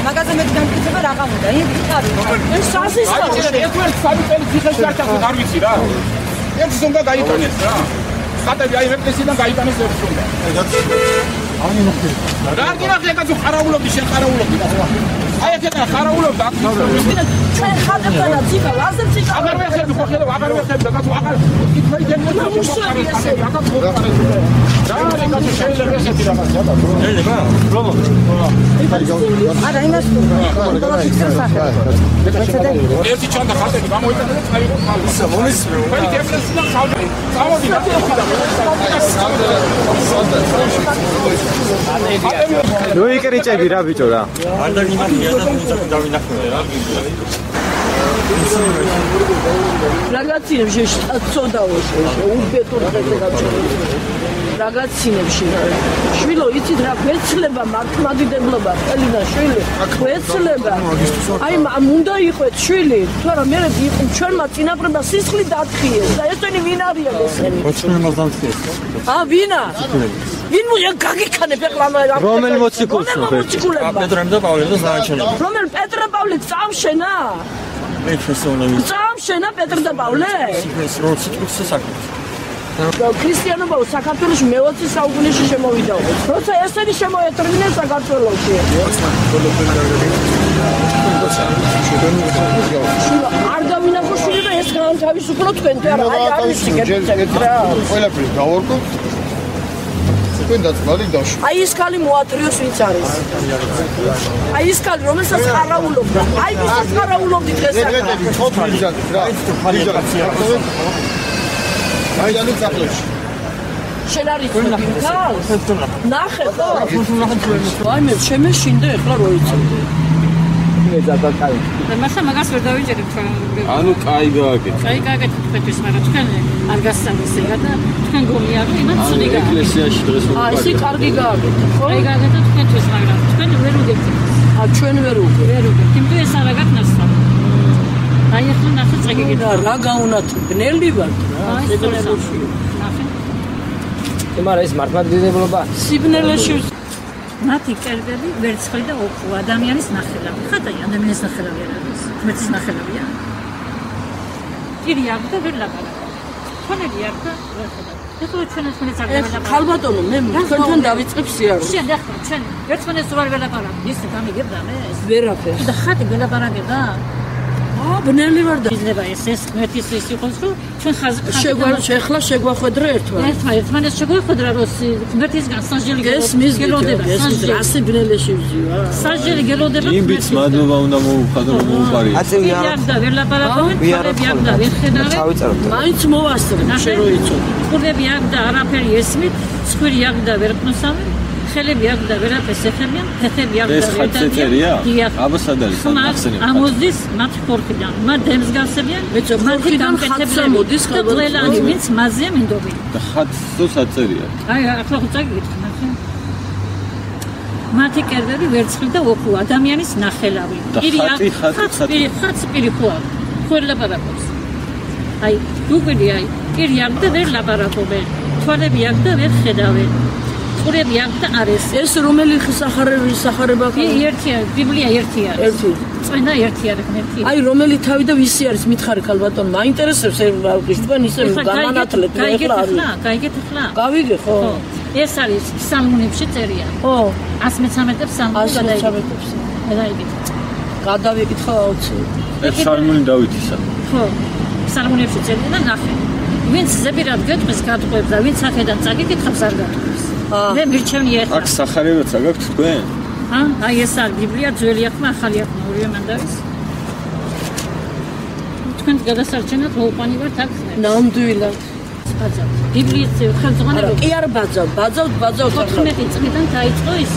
მაგაზე მე დამკითხება რა გამოდა ეს სასის ერთ სამი წელი ციხეში არ ჩახდით არ ვიცი რა ერთი ზონდა გაიტანეს რა ხატები აი მეპრესიდან გაიტანეს ერთი ზონდა რა გინახე კაცო ხარაულობდი შენ ხარაულობდი აი აქედან ხარაულობდა ჩვენ ხატებდანა ციხა ლაზერ ციხა აღარ ვეხები ხო ხედავ აღარ ვეხები და კაცო აღარ იქ მიდენია რა კაცო შეიძლება ესეთი რაღაცა და შეიძლება რომ არა იმას ერთი ჩანდა ხატები გამოიტანა და წაიღო ხალხი ისე მონის მე კეფლესიდან ხავდი წამოდი ნუ იკრიჭები რა ბიჭო რა არ დაგინახია და თუნდაც დავინახე რა რაღაცინებში წოდაო ურბეთურ ხეთზე გაჩვენე რაღაცინებში შვილო იცით რა გვეცლება მართლმადიდებლობა ელინა შვილი გვეცლება აი უნდა იყვეთ შვილი თორე მე ჩვენმა წინაპრებმა სისხლი დათხიეს და ესენი ვინ არიან ესენი მოწმენელს დამთხიეს ვინა ვინ მოია გაგიქანებ ეხლა რომელ მოციქულს პეტრემ და პავლემ და ზაანჩენა რომელ პეტრე პავლე წამშენა მე შესწავლები წამშენა პეტრე და პავლე ეს რო სიტყვის საქმე ქრისტიანობა საქართველოში მე-20 საუკუნეში შემოვიდა. როცა ესენი შემოეთრინენ საქართველოში. არ დავინახო შვილი და ეს განთავისუფლო თქვენთან არა არ ვიცი რა. ყველაფერი გავარკვევ. თქვენ დაწყალი დაშ. აი ეს ქალი მოატრიოს ვინც არის. აი ეს ქალი რომელსაც ხარაულობდა. აი ვისაც ხარაულობდი დღეს აქ. აი და ნუცახლებში შენ არის ნახე ხო აი მე შემეშინდა ეხლა რო იცი მე ზადაკაი მაშა მაგას ვერ დავიჭერებ თქვენ ანუ კაი გააკეთე კაი გააკეთე თქვენთვის მაგრამ თქვენ არ გასწავლეს ეგა და თქვენ გონიათ იმათ ცუდი გააკეთე ეკლესიაში დღეს აი ისე კარგი გააკეთე ხო კაი გააკეთე თქვენთვის მაგრამ თქვენ ვერ უგებთ ჩვენ ვერ უგებთ იმიტომ ეს არა გაკნასა აი ახლა ნახე წეგიგე და რა გაუნათ ბნელი ვარ რა სიბნელეში ნახე მაგრამ ეს მართლმადიდებლობა სიბნელეში მათი კერდები ვერცხლი და ოქრო ადამიანის ნახელავი ხატაი ადამიანის ნახელავი არის ღმერთის ნახელავია კირი აქვს და ვერ ლაპარაკობს თონები აქვს და ვერ ხედავ ეხლა ჩვენს მენეც არ ლაპარაკობს ხალბატონო მე თქვენთან დავიწყებ სიარულს შენ ახლა ჩვენ ერთმანეთს ვარ ველაპარაკობ ის გამიგებდა მე ვერაფერს და ხატი ველაპარაკებდა ბნელი ვარ და შეიძლება ეს ღმერთის ის იყოს რომ ჩვენ შეხლა შეგვახვედრა ერთმანეთს შეგვახვედრა რომ ღმერთისგან სასჯელი გელოდება ასე ბნელეში ვზივა სასჯელი გელოდება იმბიც მადლობა უნდა მოუხადო რომ მოუყარიო აწევი არ და ვერ ლაპარაკობენ ხურები აქ და ვერ ხედავენ მაინც მოვასწრე შენ რო იცო ხურები აქ და არაფერი ესმით ცხვირი აქ და ვერ ყნოსავენ ხელები აქ და ვერაფერს ეხებიან, ფეხები აქ და ეს ხაცეწერია? აბა სად არის? ამოზდის მათ ხორხიდან. მათ დემს გავსებიან. მათი დამკეთებლები და ყველანი ვინც მაზეა მინდობენ. და ხაცო საწერია. აი ახლა ხო წაგიგეთ ნახე. მათი კერდები ვერცხლი და ოქრო ადამიანის ნახელავი. პირი ხო აქვს. ხო ლაპარაკობს. აი დუგვილი აი პირი აქ და ვერ ლაპარაკობენ. თვალები აქ და ვერ ხედავენ. ხურები აქ და არის ეს რომელი სახარება ერთია ბიბლია ერთია ერთი წვენა ერთია ღმერთი აი რომელი თავი და ვისი არის მითხარი ხალბატონ მაინტერესებს თქვენ ისე გამანათლეთ გაიგეთ ახლა გავიგე ხო ეს არის სალმუნებში წერია ხო 113 სალმუნი გადაიგეთ გადავიკითხა აუცი ეს სალმუნი დავითისა ხო სალმუნებში წერია და ნახე ვინც ზებირად გეტყვის გატყვევს და ვინც აქედან წაგიკითხავს არ გატყვევს მე მირჩევნი ახლა აქ სახარებაც აგაქვთ თქვენ? აი ეს არის ბიბლია ძველი ახლა ახალი ახლა ორივე მანდარის თქვენ გადასარჩენად მოუყვანი ვართ აქ ნამდვილად ბაძავ ბიბლიის ხელმძღვანელობა კი არ ბაძავ 14 წლიდან დაიწყო ის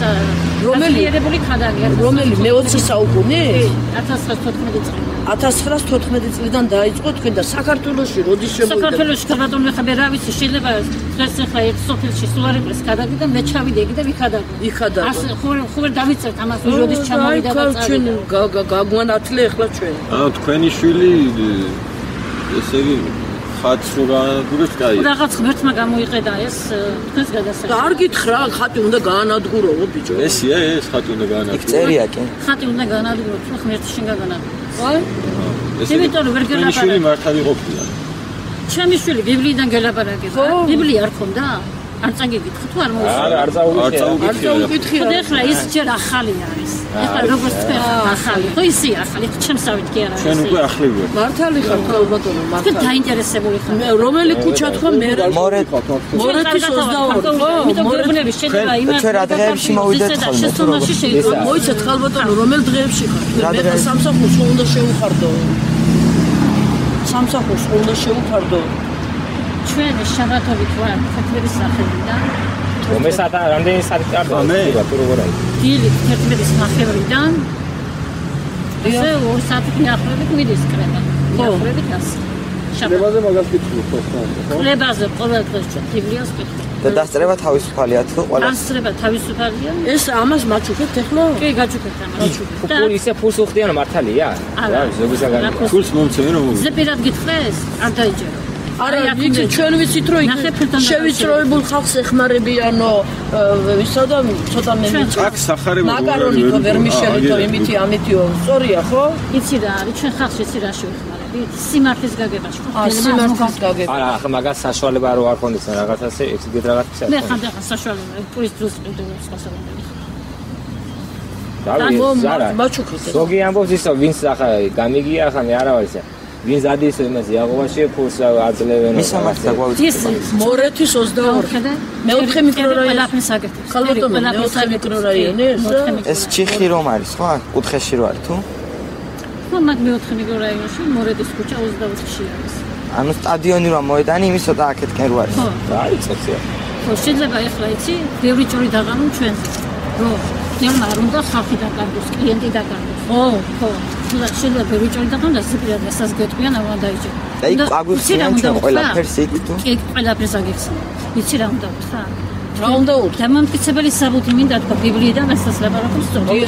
რომელი ერებული ხადარი რომელი მე-20 საუკუნე 1914 წლიდან 1914 წლიდან დაიწყო თქვენ და საქართველოში როდის შემოვიდა საქართველოში ქალბატონო ხაბე რა ვიცი შეიძლება დღეს ახლა ერთ სოფელში სულ არ იყოს გადაგი და მე ჩავიდე εκεί და ვიხადა ასე ხო ვერ დავიწერთ ამას როდის ჩამოვიდა და ჩვენ გაგვანათლე ახლა ჩვენ თქვენი შვილი ესე იგი ხატს რო განადგურებს, კაია. რაღაც ღმერთმა გამოიყედა ეს თქვენს გადასახადს. არ გითხრა, ხატი უნდა გაანადგურო, ბიჭო. ესია ეს ხატი უნდა განადგუროს. წერია კი. ხატი უნდა გაანადგუროთ, რომ ღმერთი შენ გაგანადგუროს. აი, ეს იმიტომ რომ ვერ გელაპარაკე. შვილი მართალი ყოფილა. ჩემი შვილი ბიბლიიდან გელაპარაკება. ბიბლია არ ხონდა? არ წაგიგითხო თუ არ მოუსწრებთ? არ წაუკითხია. ხოდა ახლა ის ჯერ ახალი არის. ახლა როგორც თქვენ ახალი, ხო ისე ახალი, ჩემსავით კი არა. ჩვენ უკვე ახლი ვარ. მართალი ხარ ქალბატონო, თქვენ მართალი. დაინტერესებული ხართ. მე რომელი ქუჩა თქვა მე მორეთის 22, ხო? მორეთის შეიძლება იმას ჩვენ რა დღეებში მოვიდეთ ხოლმე, შესწავლაში შეიძლება. მოიცეთ ქალბატონო, რომელ დღეებში ხარ? მე სამსახურს უნდა შევუხარდო. სამსახურს უნდა შევუხარდო. ჩვენ შაბათობით ვარ თეთრი სახელიდან. მე საათი რამდენი საათი წარდა? მე თუ როგორ არის? დილით 11-ის ნახევრიდან ესე 2 საათი ნახევრით მიდის კრება. ნახევრით ასე. ლებაზე მაგას კითხულობ ხო? კრებაზე ყოველ დღეს ჩვენ ბიბლიას ვკითხავ. და დასწრება თავისუფალია თუ ყველა დასწრება თავისუფალია? ეს ამას მაჩუქეთ ახლა? კი, გაჩუქეთ ამას. ფული ისე ფულს უხდიან მართალია? არა, ზოგისაგან. ფულს მომცემენ რომ ზე პირად გითხრეს? არ დაიჯერო. არა, ვიცი, ჩვენ ვიცით რომ შევიწროებულ ხალხს ეხმარებიანო, ვისა და ცოტა მე აქ სახარება მაკარონი თუ ვერმიშელი თუ იმითი ამითიო, სწორია ხო? იცი რა არის, ჩვენ ხალხს იცი რა შევხმარებით? სიმართლის გაგებაში ხო? სიმართლის გაგება. არა, ახლა მაგას საშუალება რო არ ქონდეს რაღაცასე, ეგეთ რაღაცა. მე ხანდახან საშუალება, პურის დროს ყიდულა სხვასაუბრები. დავი, მაჩუქეთ. ზოგი ამბობს ისო, ვინც ახლა გამიგია, ახლა მე არა ვარ ისე. ვინ ზადის იმას იაღოვაში ფულს აძლევენ მისამართი დაგვავიწყო. ის მორეთის 22. მეოთხე მიკრორაიონი. ყველაფერს აკეთებ. ქალბატონო, მეოთხე მიკრორაიონი ეს ჩიხი რომ არის ხო? კუთხეში რო არის თუ? ხო, მაგ მეოთხე მიკრორაიონში მორეთის ქუჩა 24-ში არის. ანუ სტადიონი რომ მოედანი იმის ცოტა აქეთკენ რო არის. ხო. რა იწოცია. ხო, შეიძლება ახლა იცი, ბევრი ჭორი დაღამონ ჩვენს. რო ნერმა არ უნდა ხალხი დაკარგოს, კლიენტი დაკარგოს. ხო. შეიძლება ბევრი ჭორი დაღამონ და სიპირად გასას გეტყვიან, არ უნდა დაიჭირო. და იქ აგვიხსნიან ჩვენ ყველაფერს იქ თუ? კი, ყველაფერს აგიხსნიან. იცი რა უნდა ვთქვა? რა უნდა უთქვა? დამამტკიცებელი საბუთი მინდა თქვა ბიბლიიდან რასაც ლაპარაკობს სწორია.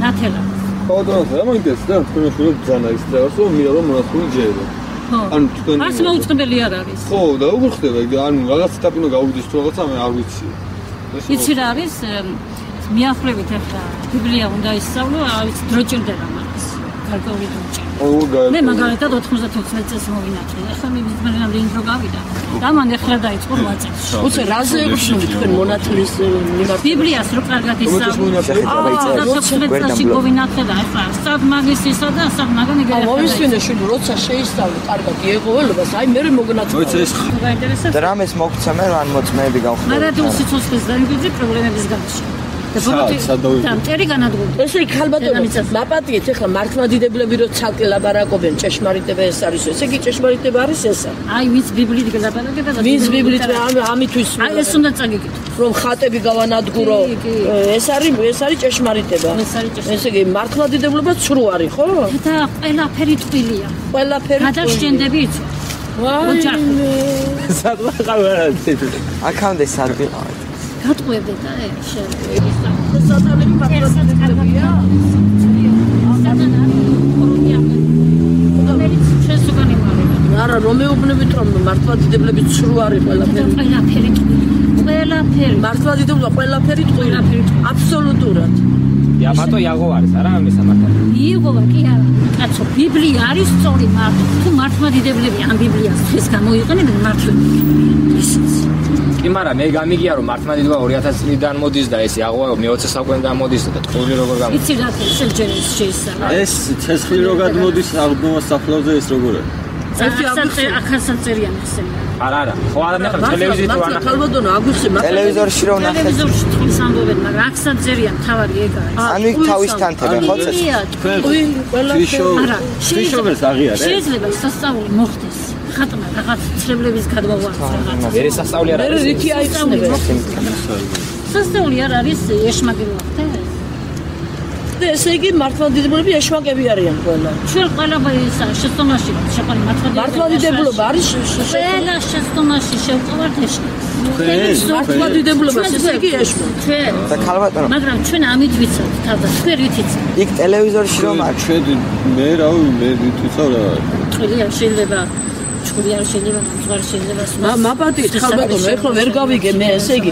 ნათელა. ხოდროს რა მოინტერესდა თქვენ შურო ბძანა ის დღეს რომ მირა რომ მონასული ჯერება. ხო. ანუ თქვენ არც მოუწყებელი არ არის. ხო, და როგორ ხდება? ანუ რაღაც ეტაპი უნდა გავუდის თუ რაღაცა მე არ ვიცი. იცი რა არის? მიახლებით ახლა ბიბლია უნდა ისწავლო, არ ვიცი, დრო ჭირდება მაგას. გარკვეული დრო ჭირდება. მე მაგალითად 96 წელს მოვინათლე. ახლა მე რამდენი დრო გავიდა. და მან ახლა დაიწყო 8 წელს. უცე რაზე ეკუთვნით თქვენ მონათლის მიმართ? ბიბლიას რო კარგად ისწავლო. და მოვინათლე და ახლა სწად მაგისისა და სწად მაგანი გერა. მოვისმინე შვილი, როცა შეისწავლე კარგად იეღოველობას, აი მე მოგნათლე. მოიცა ეს გაინტერესებს? დრამეს მოგცემე რომ ან მოწმეები გავხდები. მაგრამ თუ სიცოცხლის დაიბეჭდი პრობლემების გამოსა. დამტერი განადგურდა. ესე იქ ქალბატონო, მაპატიეთ ახლა მართლმადიდებლები რო ცალკე ლაპარაკობენ, ჭეშმარიტება ეს არის, ესე იგი ჭეშმარიტება არის ესა. აი ვინც ბიბლიით გელაპარაკება და ვინც ბიბლიით ამითვის აი ეს უნდა წაგიკითხო. რომ ხატები გავანადგურო, ეს არის ჭეშმარიტება. ესე იგი მართლმადიდებლობა ცრუ არის, ხო? და ყველაფერი ტყილია. ყველაფერი გადაშენდები იცი. ოჯახი. სადღა ყავარად. აქამდე სად ვიყავით? გატყუებდე და შეიძლება. სათანები მართლმადიდებლია. არა, რომ მეუბნებით რომ მართლმადიდებლები ცრუ არის ყველაფერი. ყველაფერი ყველაფერი მართლმადიდებლობა ყველაფერი ტყუილი. აბსოლუტურად. ია მარტო იაღო არის, არა მისამართი. იეღოვა კი არა. კაცო, ბიბლია არის სწორი მარტო. თუ მართლმადიდებლები ამ ბიბლიას ხეს გამოიყენებენ მართლმადიდებლები. ისიც კი, მაგრამ მე გამიგია რომ მართლმადიდებლობა 2000 წლიდან მოდის და ეს იაღოვა მე-20 საუკუნიდან მოდის და ტყუილი როგორ გამოდის. იცი რა შეიძლება შეისწავლა. ეს ცეცხლი რო გადმოდის აღდგომას საფლავზე ეს როგორ არის? ახალსა წერიან ხსენია. არა, ხო არა ნახე ტელევიზიით ვარ ნახე. ქალბატონო, აგვიხსენ ტელევიზორში რომ ნახე. ტელევიზორში თulis ამბობენ, მაგრამ ახსა წერიან თავარი ეგ არის. ანუ იქ თავისთანთებენ ხო წეს? თქვენ არა, შიშოვერს აღიარეთ? შეიძლება სასწაული მოხდეს. ხატმა რაღაც ცრებლების გადმოვარდნა რაღაც. მე სასწაული არ მე არის. რითი აიხსნებენ? სასწაული არ არის ეშმაკი მოხდეს. და ესე იგი მართლმადიდებლები ეშმაკები არიან ყველა. ჩვენ ყველა შეცდომაში შეყვანი მართლმადიდებლობა არის ყველა შეცდომაში შევყავართ ეშმაკს. მართლმადიდებლობა ესე იგი ეშმაკი. ჩვენ და ქალბატონო, მაგრამ ჩვენ ამით ვიცავთ თავდას თქვენ რითიც. იქ ტელევიზორში რომ არის. ჩვენ მე რავი მე ვიცავ რა. ტყილია შეიძლება ჩხური არ შეიძლება, ზღარ შეიძლება. მაპატით ხალბატონო, ეხლა ვერ გავიგე მე, ესე იგი,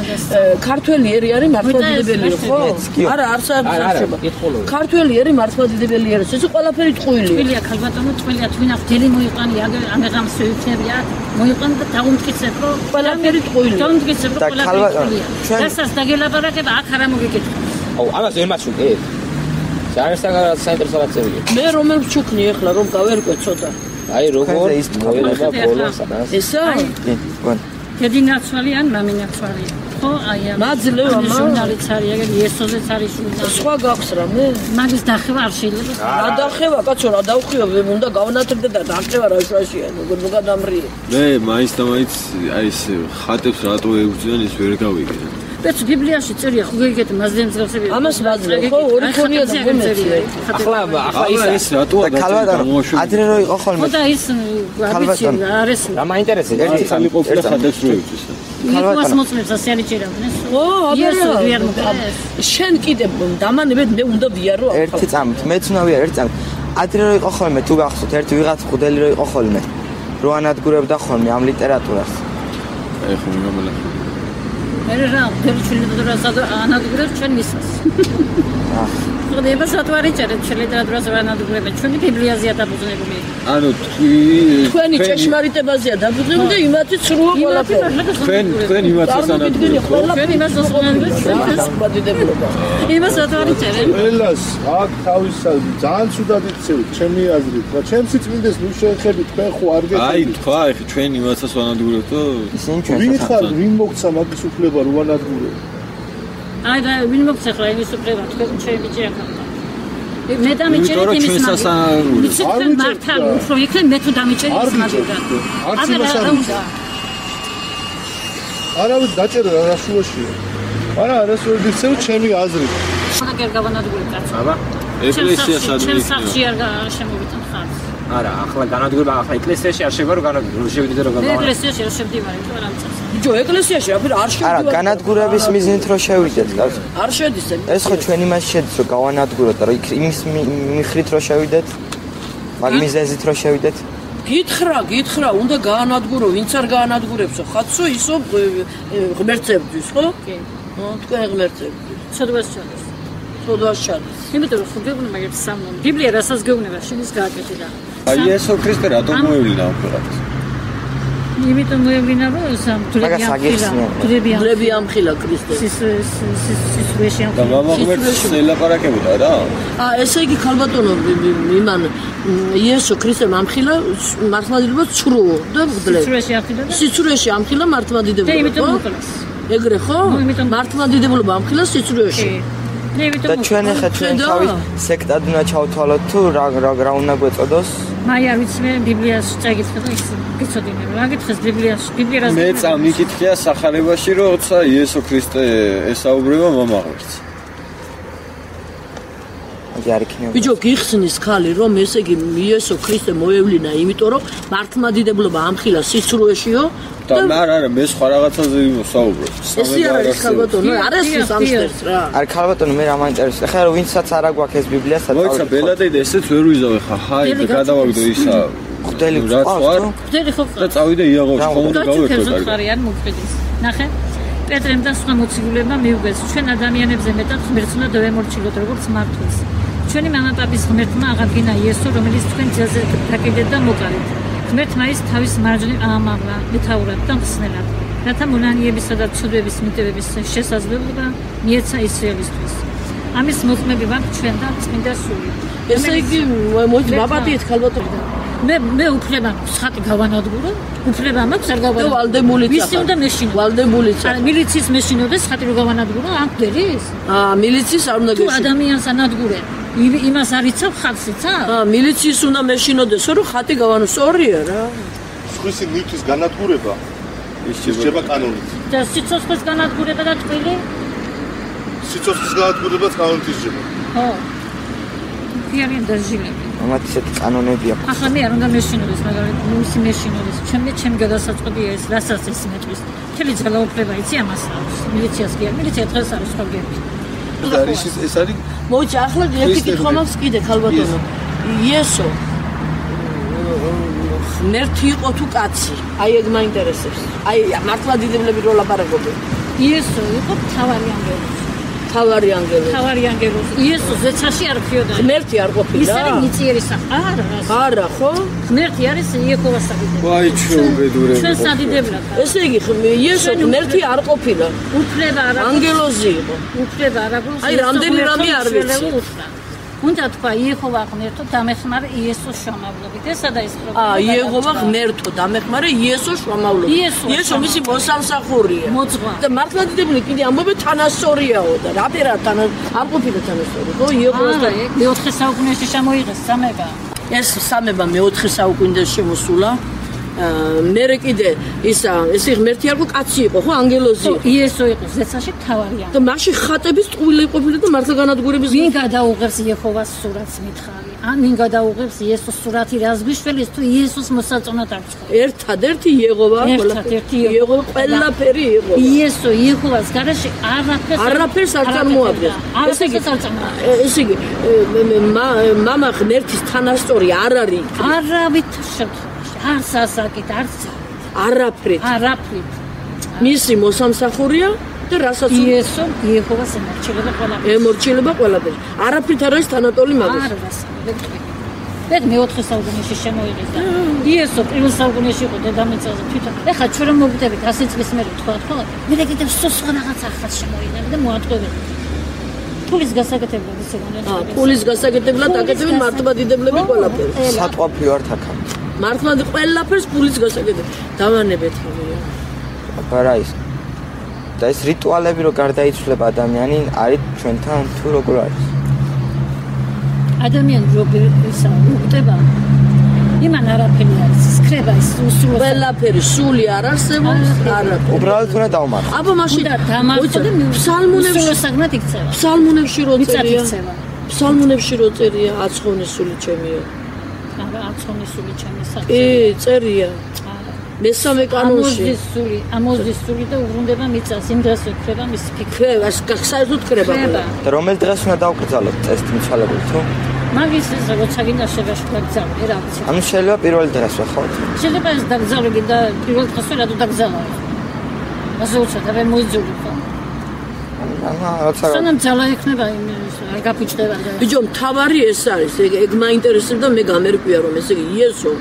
ქართველი ერი არის მართლმადიდებელი, ხო? არა, არ საერთოდ. ქართველი ერი მართლმადიდებელი არის, ეს ყველაფერი ტყუილია. ტყუილია ხალბატონო, ტყუილია, თქვენ ახდელი მოიყვანი, ამერამ შეიქნებია, მოიყვან და დაუმტკიცებ, რომ ყველაფერი ტყუილია. დაუმტკიცებ, რომ ყველაფერი ტყუილია. რასაც დაგელაპარაკებ, აქ არა მოგეკითხა. აუ, ამას ვერ მაჩვენე. საერთოდ საინტერესო რაცებია. მე რომელს ჩუქნი ახლა რომ გავერკვე ცოტა. აი როგორ მოიყვება ბოლოს სადაც. ესა? კედინაცვალი ან მამინაცვალი. ხო, აი ამ. მაძლევა მა. ჟურნალიც არის, ეგ იესოზეც არის ჟურნალი. სხვა გაქვს რა მე? მაგის დახევა არ შეიძლება. რა დახევა, კაცო, რა დავხიო, უნდა გავანათრდე და დახევა რა შვაშია, როგორ გადამრიე. მე მაინც და მაინც აი ეს ხატებს რატო ეუბრძიან ის ვერ გავიგე. ბეც ბიბლიაში წერია ხო გიგეთ მასზე მსგავსები. ამას მაძლევ ხო, ორი ხონია და გომეცია. ახლა ის რატოა გამოშვებული? ადრე რო იყო ხოლმე. ხო და ის ვიცი არის რა მაინტერესებს ერთი ხალი ყოფილა ხატებს რო ევწის. ნიკოლას მოწმებს ასე არის ჭირავდნენ. ო, იესო აბა. ვიარ მოკეს. შენ კიდე დამანებად მე უნდა ვიარო. ერთი წამით, მეც უნდა ვიარ ერთი წამით. ადრე რო იყო ხოლმე, თუ გახსოვთ, ერთი ვიღაც ხუდელი რო იყო ხოლმე. რო ანადგურებდა ხოლმე ამ ლიტერატურას. აი ხო მომელა. მე რა ფერჩილი და ანადგურებ ჩვენ მისას. ხდება სათვარი წერეთ ლიტერატურას ანადგურებ ჩვენი ბიბლიაზეა დაფუძნებული. ანუ თქვენი ჭეშმარიტებაზეა დაფუძნებული და იმათი ცრუა ყველაფერი. თქვენ იმათს ანადგურებთ. ჩვენ იმას მართლმადიდებლობა. იმას სათვარი წერეთ. ყველას აქ თავისად ძალიან ცუდად იცით ჩემი აზრით. რა ჩემს წმინდეს ნუ შეეხებით თქვენ ხო არ გეცით. აი თქვა ეხი ჩვენ იმათს ვანადგურებთ და ისინი ჩვენ ვინ ხარ ვინ მოგცა მაგის უფლება რო ვანადგურებ? აი და ვინ მოგცეხლა იმის უფლება თქვენ ჩემი ბიჭი ახლა. მე დამიჭერეთ იმის მაგალითად. თქვენ მართალ უფრო იქნებ მე თუ დამიჭერეთ იმის მაგალითად. არც იმას არ ვიცი. არავის დაჭერა რა შუაშია. არა არას ვერ ვიცევ ჩემი აზრით. მაგერ გავანადგურებ კაცო. აბა ეკლესიას არ ჩემს სახში არ შემოვიტან ხარს. არა, ახლა განადგურება ახლა ეკლესიაში არ შეგვარ განადგურება. შევიდე რომ მე ეკლესიაში არ შევდივარ, იმიტომ რომ ამცავს. ბიჭო, ეკლესიაში რა არ არა, შევდივარ. განადგურების მიზნით რო შევიდეთ, კაცო. არ შედის ეს ხო ჩვენ იმას შედის რომ გავანადგუროთ, რომ იმის მიხრით რო შევიდეთ, მაგ მიზეზით რო შევიდეთ. გითხრა, უნდა გაანადგურო, ვინც არ გაანადგურებსო, ხაცო ისო ღმერთებთვის, ხო? კი. თქვენ ღმერთებთვის. ცოდვას ჩადეს. ცოდვას ჩადეს. იმიტომ რომ ხუგებუნა მაგერ სამონ. ბიბლია რასაც გეუბნება, შენის გააკეთე და. აი იესო ქრისტე რატომ მოევლინა ამ ქვეყანას? იმიტომ მოევლინა რომ სამ დრები ამხილა ქრისტე. სისუეში და მამა ღმერთს ელაპარაკებოდა რა? ესე იგი ხალბატონო იმან იესო ქრისტე ამხილა მართლმადიდებლობა ცრუო და მგდლები. სიცრუეში ამხილა მართლმადიდებლობა. და იმიტომ მოკლეს. ეგრე ხო? მართლმადიდებლობა ამხილა სიცრუეში. და ჩვენ ახლა ჩვენ თავის სექტად უნდა ჩავთვალოთ თუ რა უნდა გვეწოდოს? მაი არ ვიცი მე ბიბლიას წაიკითხე და ის გიცოდინე რა გითხეს ბიბლიაში ბიბლიას მე წამიკითხია სახარებაში რომ როცა იესო ქრისტე ესაუბრება მამა ღმერთს. ბიჭო გიხსნის ხალი რომ ესე იგი იესო ქრისტე მოევლინა იმიტომ რომ მართლმადიდებლობა ამხილა სიცრუეშიო და არა მე სხვა რაღაცაზე ვიმოსაუბრებ. ესე არის ხალბატონო არ ეს ამსტერს რა. არ ხალბატონო მე რა მაინტერესებს. ახლა რომ ვინცაც არ აგვაქვს ეს ბიბლია სადავ. მოიცა ბელადეი და ესეც ვერ ვიზავ ხა. ჰაი და გადავაგდო ისა. ხდელი ხო და წავიდე იაღოში ხომ უნდა გავერთო კარგი. ხარიან მოგწედის. ნახე პეტრემ და სხვა მოციქულებმა მიუგეს ჩვენ ადამიანებზე მეტად ღმერთს უნდა დავემორჩილოთ როგორც მართლს. ჩვენი მამაპაპის ღმერთმა აღადგინა იესო რომელიც თქვენ ძეზე დაკიდეთ და მოკალით. ღმერთმა ის თავის მარჯვნივ აამაღლა მეთაურად და მხსნელად. რათა მონანიებისა და ცუდების მიტევების შესაძლებლობა მიეცა ისრაელისთვის. ამის მოწმები ვართ ჩვენ და წმინდა სული. ესე იგი მაპატიეთ ხალბატონო. მე უფლება მაქვს ხატი გავანადგურო, უფლება მაქვს არ გავანადგურო. და ვალდებულიც ვისი უნდა მეშინო? ვალდებულიც. არა, მილიციის მეშინოდეს ხატი რო გავანადგურო, ამ გვერის? მილიციის არ უნდა თუ ადამიანს ანადგურე, იმას არ იცავ ხატს იცავ? მილიციის უნდა მეშინოდეს, რომ ხატი გავანო, სწორია რა. სხვისი ნივთის განადგურება ის შეება კანონით. და სიცოცხლის განადგურება და ტყილი? სიცოცხლის განადგურებაც კანონით ისჯება. ხო. ფიარიან დაჟილები. ამათ ისეთი კანონები აქვს. ახლა მე არ უნდა მეშინოდეს, მაგალითად, მისი მეშინოდეს. ჩემი გადასაწყობია ეს, რასაც ეს მეტყვის. მთელი ძალაუფლება იცი ამას აქვს. მილიციას კი არ, მილიცია დღეს არის სხვა გები. ეს არის მოიცა ახლა ერთი კითხვა მაქვს კიდე ხალბატონო. იესო ღმერთი იყო თუ კაცი? აი ეგ მაინტერესებს. აი მართლმადიდებლები რო ლაპარაკობენ. იესო იყო თავარი ანგელოზი. თავარი ანგელოზი. თავარი ანგელოზი. იესო ზეცაში არ ხვიოდა. ღმერთი არ ყოფილა? ის არის მიწიერი არა. არა, ხო? ღმერთი არის იეჰოვას სადიდებლად. ვაი ჩუბედურები. ჩვენ სადიდებლად. ესე იგი იესო ღმერთი არ ყოფილა. უფლება არა. ანგელოზი იყო. უფლება არა გვაქვს. აი რამდენი რამე არ ვიცი. უნდა თქვა იეჰოვა ღმერთო დამეხმარე იესოს შრომავლობით. ესა და ის პრობლემა. იეჰოვა ღმერთო დამეხმარე იესოს შრომავლობით. იესო მისი მოსამსახურია. მოძღვა. და მართლმადიდებლები კიდე ამბობენ თანასწორიაო და რაფერად არ ყოფილა თანასწორი, ხო? იეჰოვას და მე-4 საუკუნეში შემოიღეს სამება. ეს სამება მე-4 საუკუნეში შემოსულა. მერე კიდე ეს ღმერთი არ იყო კაცი იყო, ხო? ანგელოზი. იესო იყო ზეცაში თავარია. და მაშინ ხატების ტყუილი ყოფილა და მართლა განადგურების ვინ გადაუღებს იეჰოვას სურათს მითხარი? ან ვინ გადაუღებს იესოს სურათი რას გვიშველის თუ იესოს მოსაწონად არ ცხო? ერთადერთი იეჰოვა ყველაფერი იყო. იესო იეჰოვას გარშე არაფერს არ წარმოადგენს. ესე იგი მამა ღმერთის თანასწორი არ არის. არავით არც ასაკით, არც არაფრით. მისი მოსამსახურია და რასაც იესო იეჰოვას ემორჩილება ყველაფერი. არაფრით არ არის თანატოლი მაგას. მე მე-4 საუკუნეში შემოიღეს და იესო პირველ საუკუნეში იყო დედამიწაზე თვითონ. ეხლა ჩვენ რომ მოვიდებით 100 წლის მერე თქვა, ხო? მე კიდევ სხვა რაღაც ახალს შემოიღებ და მოატყუებენ. ფულის გასაკეთებლად ისე განაცხადეს. ფულის გასაკეთებლად აკეთებენ მართლმადიდებლები ყველაფერს. სატყვაფი ვართ აქ. მართლმადიდებლები ყველაფერს ფულის გასაკეთებლად. დავანებეთ ხომ. აბარა ის. და ეს რიტუალები რო გარდაიცვლება ადამიანი არის ჩვენთან თუ როგორ არის? ადამიანი რობერტისა უხდება იმან არაფერი არის სკრება ის უსულო ყველაფერი სული არ არსებობს არა უბრალოდ უნდა დავმარხო აბა მაშინ ფსალმუნებში რო წერია აცხოვნე სული ჩემია არა აცხოვნე სული ჩემია წერია მესამე კანონში ამოზის სული და უბრუნდება მიწას იმ დროს ვქრება მის ფიქრება საერთოდ ქრება და რომელ დღეს უნდა დავკრძალოთ წესით მიცვალებულ თუ მაგის როცა გინდა შეგაშ დაგზავნე რა ვიცი ანუ შეიძლება პირველ დღეს ვახოთ შეიძლება ეს დაგზავნები და პირველ დღეს რატო დაგზავნე ასე უცად და მოიძულო სანამ ძალა იქნება იმის არ გაფიჭდება და ბიჭო მთავარი ეს არის ეგ მაინტერესებდა მე გამერკვია რომ ესე იგი იესო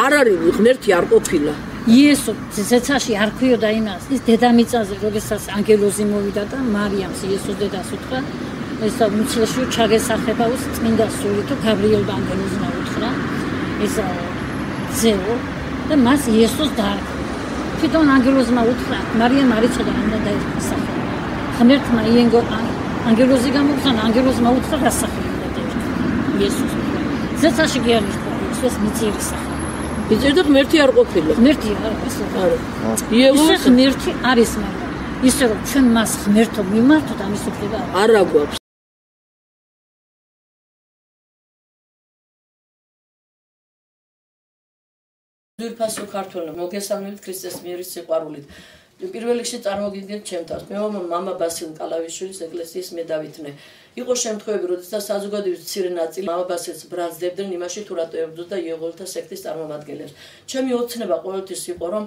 არ არის ღმერთი არ ყოფილა იესო ზეცაში არ ქვიოდა იმას ის დედამიწაზე როდესაც ანგელოზი მოვიდა და მარიამს იესოს დედას უთხრა ეს მუცლაში ჩაგესახება ус წმინდა სული თუ გაბრიელმა ანგელოზმა უთხრა ეს ზეო და მას იესოს დაარქვა თვითონ ანგელოზმა უთხრა მარიამ არ იცოდა რა უნდა დაერქვა ღმერთმა ანგელოზი გამოგზავნა ანგელოზმა უთხრა რა სახელი უნდა დაერქვა იესოს ზეცაში კი არ იხდა ეს მიწიერი სახელი ბიჭო ღმერთი არ ყოფილა ღმერთი არ არა იესო ღმერთი არის მაგრამ ისე რომ ჩვენ მას ღმერთო მიმართოთ ამის უფლება არა გვაქვს ძვირფასო ქართველებო მოგესალმებით ქრისტეს მიერის სიყვარულით პირველ რიგში წარმოგიდგენთ ჩემთავს მე მამა ბასილ კალავიშვილის ეკლესიის მედავითნე იყო შემთხვევები როდესაც საზოგადოების მცირე ნაწილი მამა ბასილს ბრალდებდნენ იმაში თუ რატო ებრძოდა იეღოველთა სექტის წარმომადგენლებს ჩემი ოცნება ყოველთვის იყო რომ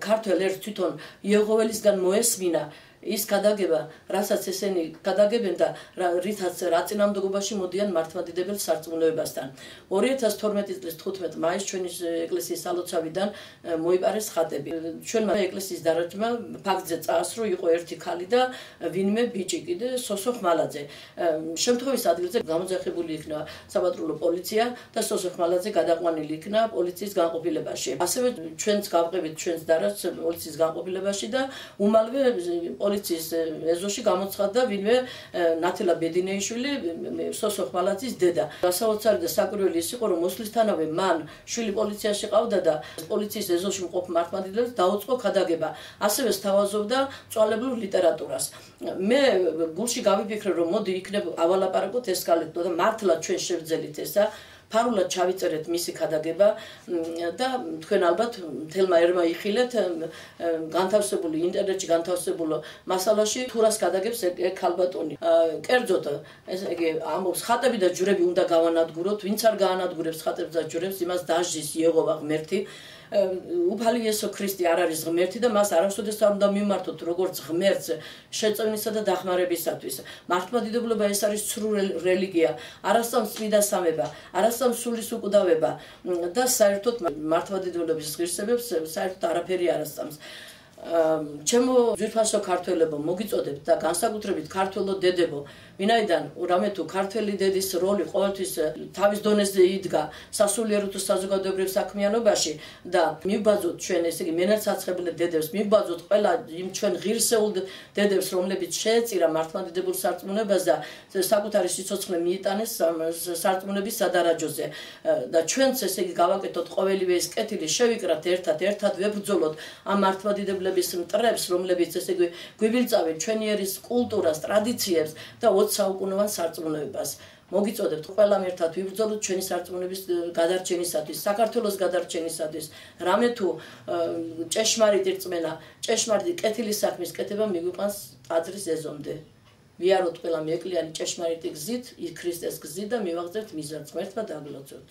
ქართველ ერთ თვითონ იეღოველისგან მოესმინა ის გადაგება, რასაც ესენი გადაგებენ და რითაც რა წინამდებობაში მოდიან მართლმადიდებელ სარწმუნოებასთან. 2012 წლის 15 მაისს ჩვენი ეკლესიის სალოცავიდან მოიპარეს ხატები. ჩვენმა ეკლესიის დარაჯმა ფაქტზე წაასრო იყო ერთი ქალი და ვინმე ბიჭი კიდე სოსო ხმალაძე. შემთხვევის ადგილზე გამოძახებული იქნა საპატრულო პოლიცია და სოსო ხმალაძე გადაყვანილი იქნა პოლიციის განყოფილებაში. ასევე ჩვენც გავყევით ჩვენს დარაჯს პოლიციის განყოფილებაში და უმალვე პოლიციის ეზოში გამოცხადდა ვინმე ნათელა ბედინეიშვილი სოსო ხმალაძის დედა. გასაოცარი და საკვირველი ის იყო რომ მოსვლისთანავე მან შვილი პოლიციაში ყავდა და პოლიციის ეზოში მყოფ მართლმადიდებლებს დაუწყო ქადაგება. ასევე სთავაზობდა წვალებულ ლიტერატურას. მე გულში გავიფიქრე რომ მოდი იქნებ ავალაპარაკოთ ეს კალეთო და მართლა ჩვენ შევძელით ესა ფარულად ჩავიწერეთ მისი ქადაგება და თქვენ ალბათ მთელმა ერმა იხილეთ განთავსებული ინტერნეტში განთავსებულ მასალაში თუ რას ქადაგებს ეგ ქალბატონი. კერძოდ ეს იგი ამბობს ხატები და ჯვრები უნდა გავანადგუროთ, ვინც არ გაანადგურებს ხატებს და ჯვრებს, იმას დაჟდის იეღოვა ღმერთი. უფალი იესო ქრისტე არ არის ღმერთი და მას არასოდეს არ უნდა მიმართოთ როგორც ღმერთს შეწევნისა და დახმარებისათვის. მართლმადიდებლობა ეს არის ცრუ რელიგია, არასწამს წმინდა სამება, არასწამს სულის უკვდავება და საერთოდ მართლმადიდებლობის ღირსებებს საერთოდ არაფერი არასწამს. ჩემო ძვირფასო ქართველებო მოგიწოდებთ და განსაკუთრებით ქართველო დედებო, ვინაიდან რამე თუ ქართველი დედის როლი ყოველთვის თავის დონეზე იდგა სასულიერო თუ საზოგადოებრივ საქმიანობაში და მივბაძოთ ჩვენ ესე იგი მენაცაცხებლე დედებს, მივბაძოთ ყველა იმ ჩვენ ღირსეულ დედებს, რომლებიც შეეწირა მართლმადიდებულ სარწმუნოებას და საკუთარი სიცოცხლე მიიტანეს სარწმუნოების სადარაჯოზე და ჩვენც ესე იგი გავაკეთოთ ყოველივე ეს კეთილი, შევიკრათ ერთად ვებრძოლოთ ამ მართლმადიდებლების მტრებს, რომლებიც ესე იგი გვიბილწავენ ჩვენი ერის კულტურას, ტრადიციებს და 20 საუკუნოვან სარწმუნოებას. მოგიწოდებთ ყველამ ერთად ვიბრძოლოთ ჩვენი სარწმუნოების გადარჩენისათვის, საქართველოს გადარჩენისათვის. რამე თუ ჭეშმარიტი რწმენა, ჭეშმარიტი კეთილი საქმის კეთება მიგვიყვანს ტაძრის ეზომდე. ვიაროთ ყველა მეკლიანი ჭეშმარიტი გზით, ქრისტეს გზით და მივაღწევთ მისად ღმერთმა დაგლოცოთ.